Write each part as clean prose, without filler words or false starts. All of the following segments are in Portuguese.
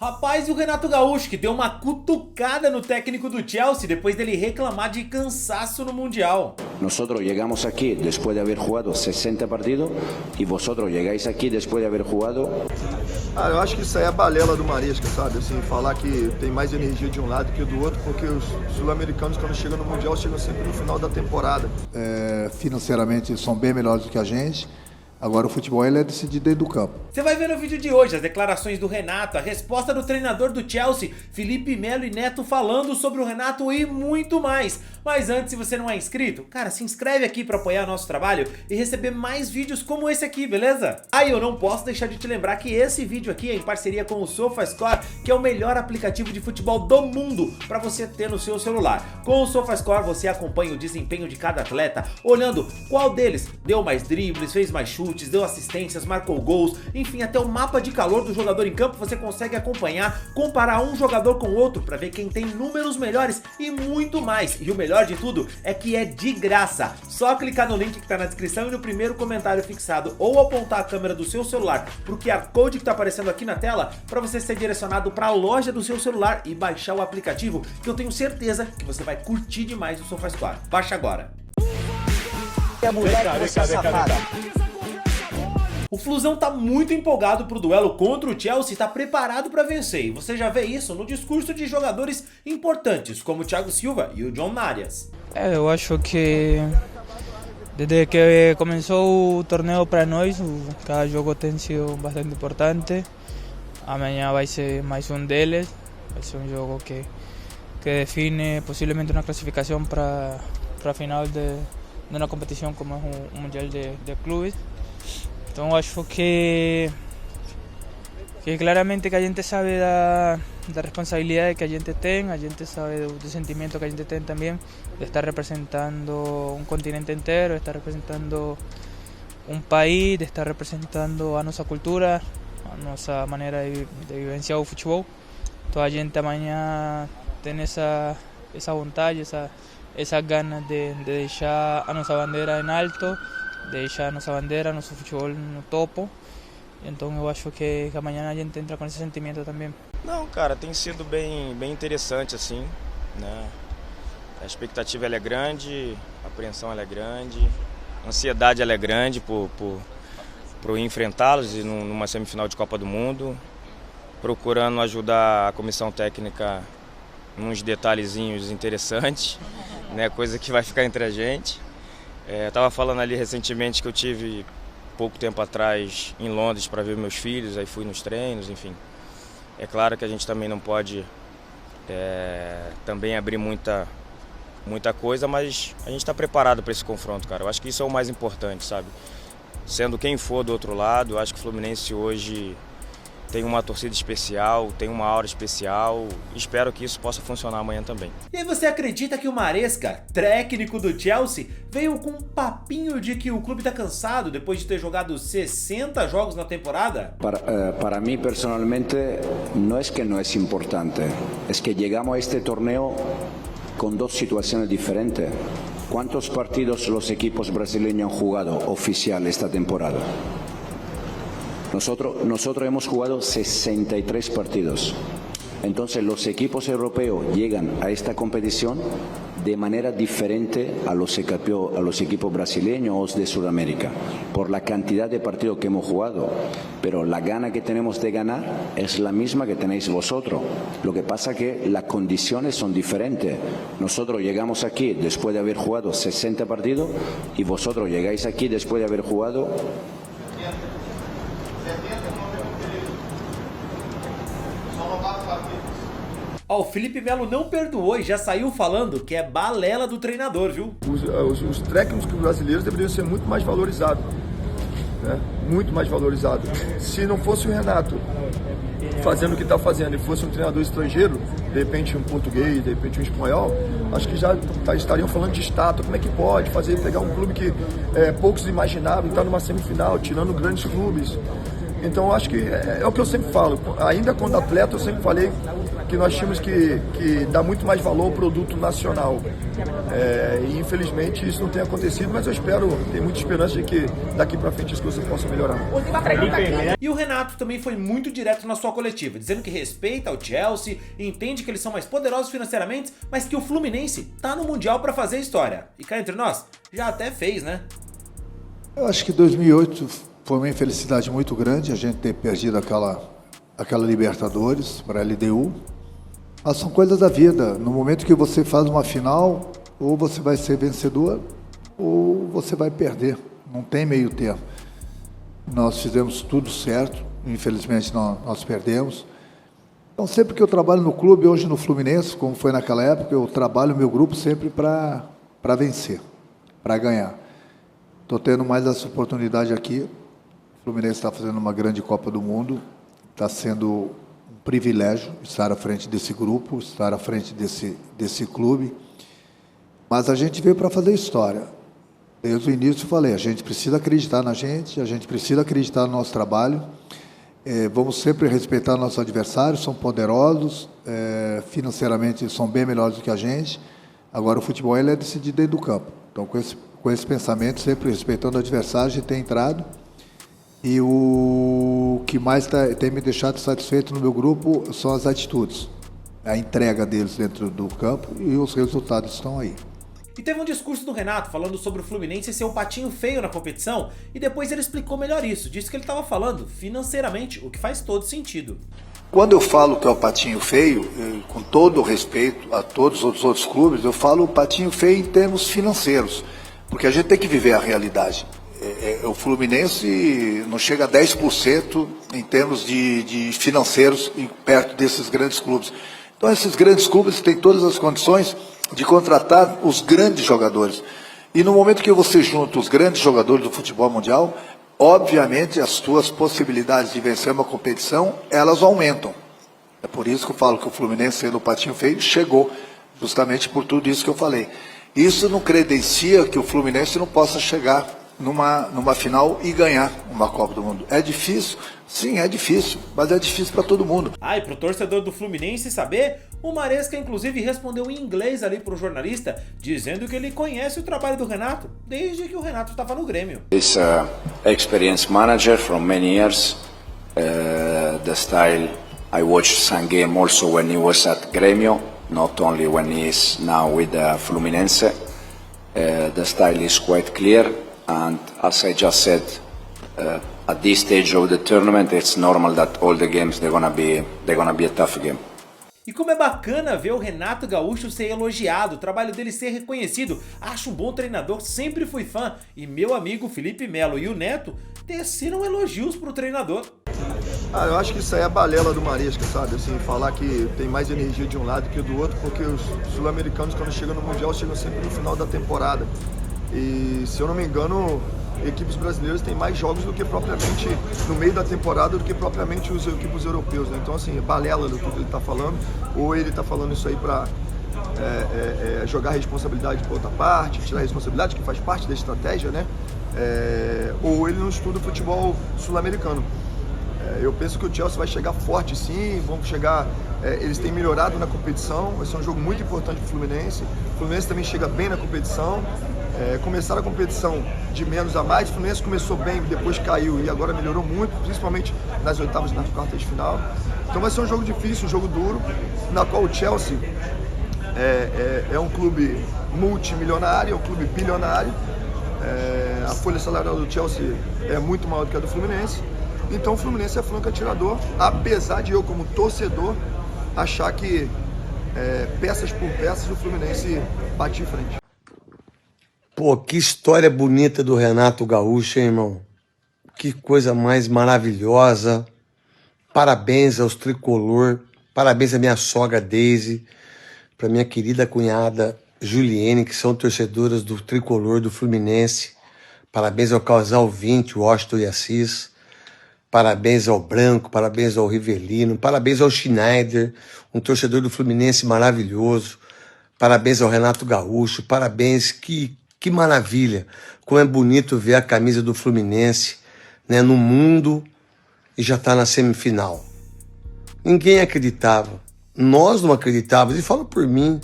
Rapaz, e o Renato Gaúcho, que deu uma cutucada no técnico do Chelsea depois dele reclamar de cansaço no Mundial. Nosotros llegamos aquí después de haber jugado 60 partidos y vosotros llegáis aquí después de haber jugado... Eu acho que isso aí é a balela do Maresca, sabe? Assim, falar que tem mais energia de um lado que do outro, porque os sul-americanos, quando chegam no Mundial, chegam sempre no final da temporada. Financeiramente são bem melhores do que a gente. Agora o futebol ele é decidido dentro do campo. Você vai ver no vídeo de hoje as declarações do Renato, a resposta do treinador do Chelsea, Felipe Melo e Neto falando sobre o Renato e muito mais. Mas antes, se você não é inscrito, cara, se inscreve aqui para apoiar nosso trabalho e receber mais vídeos como esse aqui, beleza? Ah, e eu não posso deixar de te lembrar que esse vídeo aqui é em parceria com o SofaScore, que é o melhor aplicativo de futebol do mundo para você ter no seu celular. Com o SofaScore você acompanha o desempenho de cada atleta, olhando qual deles deu mais dribles, fez mais chutes, deu assistências, marcou gols, enfim, até o mapa de calor do jogador em campo você consegue acompanhar, comparar um jogador com o outro para ver quem tem números melhores e muito mais. E o melhor de tudo é que é de graça. Só clicar no link que tá na descrição e no primeiro comentário fixado ou apontar a câmera do seu celular pro QR Code que tá aparecendo aqui na tela para você ser direcionado para a loja do seu celular e baixar o aplicativo, que eu tenho certeza que você vai curtir demais o SofaScore. Baixa agora. O Flusão tá muito empolgado pro duelo contra o Chelsea e tá preparado para vencer. E você já vê isso no discurso de jogadores importantes, como o Thiago Silva e o John Marias. Eu acho que desde que começou o torneio para nós, cada jogo tem sido bastante importante. Amanhã vai ser mais um deles. Vai ser um jogo que define possivelmente uma classificação para a final de uma competição como é o Mundial de Clubes. Então acho que claramente que a gente sabe da responsabilidade que a gente sabe do sentimento que a gente tem também de estar representando um continente inteiro, de estar representando um país, de estar representando a nossa cultura, a nossa maneira de vivenciar o futebol. Então a gente amanhã tem essa vontade, essa gana de deixar a nossa bandeira em alto, deixar a nossa bandeira, nosso futebol no topo. Então eu acho que amanhã a gente entra com esse sentimento também. Não, cara, tem sido bem interessante assim, né? A expectativa ela é grande, a apreensão ela é grande, a ansiedade ela é grande por enfrentá-los numa semifinal de Copa do Mundo, procurando ajudar a comissão técnica nos detalhezinhos interessantes, né? Coisa que vai ficar entre a gente. Eu estava falando ali recentemente que eu tive pouco tempo atrás em Londres para ver meus filhos, aí fui nos treinos, enfim. É claro que a gente também não pode também abrir muita coisa, mas a gente está preparado para esse confronto, cara. Eu acho que isso é o mais importante, sabe? Sendo quem for do outro lado, eu acho que o Fluminense hoje tem uma torcida especial, tem uma aura especial, espero que isso possa funcionar amanhã também. E aí você acredita que o Maresca, técnico do Chelsea, veio com um papinho de que o clube tá cansado depois de ter jogado 60 jogos na temporada? Para mí personalmente no es que no es importante, es que llegamos a este torneo con dos situaciones diferentes. ¿Cuántos partidos los equipos brasileños han jugado oficial esta temporada? Nosotros hemos jugado 63 partidos. Entonces los equipos europeos llegan a esta competición de manera diferente a los equipos brasileños o de Sudamérica, por la cantidad de partidos que hemos jugado. Pero la gana que tenemos de ganar es la misma que tenéis vosotros. Lo que pasa es que las condiciones son diferentes. Nosotros llegamos aquí después de haber jugado 60 partidos y vosotros llegáis aquí después de haber jugado... O Felipe Melo não perdoou e já saiu falando que é balela do treinador, viu? Os técnicos brasileiros deveriam ser muito mais valorizados, né? Muito mais valorizados. Se não fosse o Renato fazendo o que está fazendo e fosse um treinador estrangeiro, de repente um português, de repente um espanhol, acho que já estariam falando de estátua. Como é que pode pegar um clube que poucos imaginavam, estar numa semifinal, tirando grandes clubes. Então, eu acho que é o que eu sempre falo. Ainda quando atleta, eu sempre falei que nós tínhamos que dar muito mais valor ao produto nacional. E infelizmente isso não tem acontecido, mas eu tenho muita esperança de que daqui para frente as coisas possam melhorar. E o Renato também foi muito direto na sua coletiva, dizendo que respeita o Chelsea, entende que eles são mais poderosos financeiramente, mas que o Fluminense tá no Mundial para fazer história. E cá entre nós, já até fez, né? Eu acho que 2008 foi uma infelicidade muito grande a gente ter perdido aquela Libertadores para a LDU. Mas são coisas da vida. No momento que você faz uma final, ou você vai ser vencedor, ou você vai perder. Não tem meio termo. Nós fizemos tudo certo, infelizmente nós perdemos. Então, sempre que eu trabalho no clube, hoje no Fluminense, como foi naquela época, eu trabalho o meu grupo sempre para vencer, para ganhar. Estou tendo mais essa oportunidade aqui. O Fluminense está fazendo uma grande Copa do Mundo. Está sendo um privilégio estar à frente desse grupo, estar à frente desse clube. Mas a gente veio para fazer história. Desde o início eu falei, a gente precisa acreditar na gente, a gente precisa acreditar no nosso trabalho. Vamos sempre respeitar nossos adversários, são poderosos, financeiramente são bem melhores do que a gente. Agora o futebol ele é decidido dentro do campo. Então com esse pensamento, sempre respeitando o adversário, a gente tem entrado. E o que mais tem me deixado satisfeito no meu grupo são as atitudes, a entrega deles dentro do campo e os resultados estão aí. E teve um discurso do Renato falando sobre o Fluminense ser o patinho feio na competição, e depois ele explicou melhor isso, disse que ele estava falando financeiramente, o que faz todo sentido. Quando eu falo que é o patinho feio, com todo o respeito a todos os outros clubes, eu falo o patinho feio em termos financeiros, porque a gente tem que viver a realidade. O Fluminense não chega a 10% em termos de financeiros perto desses grandes clubes. Então esses grandes clubes têm todas as condições de contratar os grandes jogadores. E no momento que você junta os grandes jogadores do futebol mundial, obviamente as suas possibilidades de vencer uma competição, elas aumentam. É por isso que eu falo que o Fluminense, sendo o patinho feio, chegou, justamente por tudo isso que eu falei. Isso não credencia que o Fluminense não possa chegar numa final e ganhar uma Copa do Mundo. É difícil? Sim, é difícil, mas é difícil para todo mundo. E pro torcedor do Fluminense saber, o Maresca inclusive respondeu em inglês ali pro jornalista, dizendo que ele conhece o trabalho do Renato, desde que o Renato estava no Grêmio. He's an experienced manager from many years. The style, I watched some game also when he was at Grêmio, not only when he is now with Fluminense. The style is quite clear. And as I just said, at this stage of the tournament, it's normal that all the games they're gonna be a tough game. E como é bacana ver o Renato Gaúcho ser elogiado, o trabalho dele ser reconhecido. Acho um bom treinador, sempre fui fã. E meu amigo Felipe Melo e o Neto teceram elogios pro treinador. Eu acho que isso aí é a balela do Maresca, sabe? Assim, falar que tem mais energia de um lado que do outro, porque os sul-americanos, quando chegam no Mundial, chegam sempre no final da temporada. E, se eu não me engano, equipes brasileiras têm mais jogos do que propriamente no meio da temporada do que propriamente os equipes europeus, né? Então, assim, balela do que ele está falando, ou ele está falando isso aí para jogar a responsabilidade para outra parte, tirar a responsabilidade, que faz parte da estratégia, né? Ou ele não estuda o futebol sul-americano. Eu penso que o Chelsea vai chegar forte, sim, vamos chegar. Eles têm melhorado na competição, vai ser um jogo muito importante para o Fluminense. O Fluminense também chega bem na competição. Começaram a competição de menos a mais, o Fluminense começou bem, depois caiu e agora melhorou muito, principalmente nas oitavas e nas quartas de final. Então vai ser um jogo difícil, um jogo duro, na qual o Chelsea é um clube multimilionário, é um clube bilionário. A folha salarial do Chelsea é muito maior do que a do Fluminense. Então o Fluminense é franco atirador, apesar de eu, como torcedor, achar que peças por peças o Fluminense bate em frente. Pô, que história bonita do Renato Gaúcho, hein, irmão? Que coisa mais maravilhosa. Parabéns aos tricolor, parabéns à minha sogra Daisy, para minha querida cunhada Juliene, que são torcedoras do tricolor do Fluminense. Parabéns ao casal 20, Washington e Assis. Parabéns ao Branco, parabéns ao Rivelino, parabéns ao Schneider, um torcedor do Fluminense maravilhoso. Parabéns ao Renato Gaúcho, parabéns, que maravilha. Como é bonito ver a camisa do Fluminense, né, no mundo e já está na semifinal. Ninguém acreditava. Nós não acreditávamos, e falo por mim,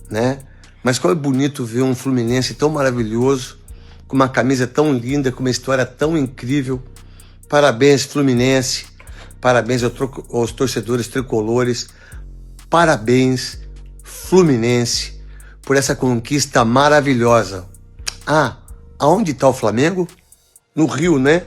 né? Mas como é bonito ver um Fluminense tão maravilhoso, com uma camisa tão linda, com uma história tão incrível. Parabéns, Fluminense. Parabéns aos torcedores tricolores. Parabéns, Fluminense, por essa conquista maravilhosa. Ah, aonde está o Flamengo? No Rio, né?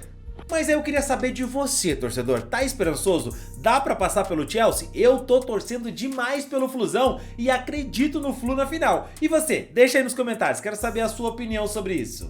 Mas aí eu queria saber de você, torcedor. Tá esperançoso? Dá pra passar pelo Chelsea? Eu tô torcendo demais pelo Flusão e acredito no Flu na final. E você? Deixa aí nos comentários, quero saber a sua opinião sobre isso.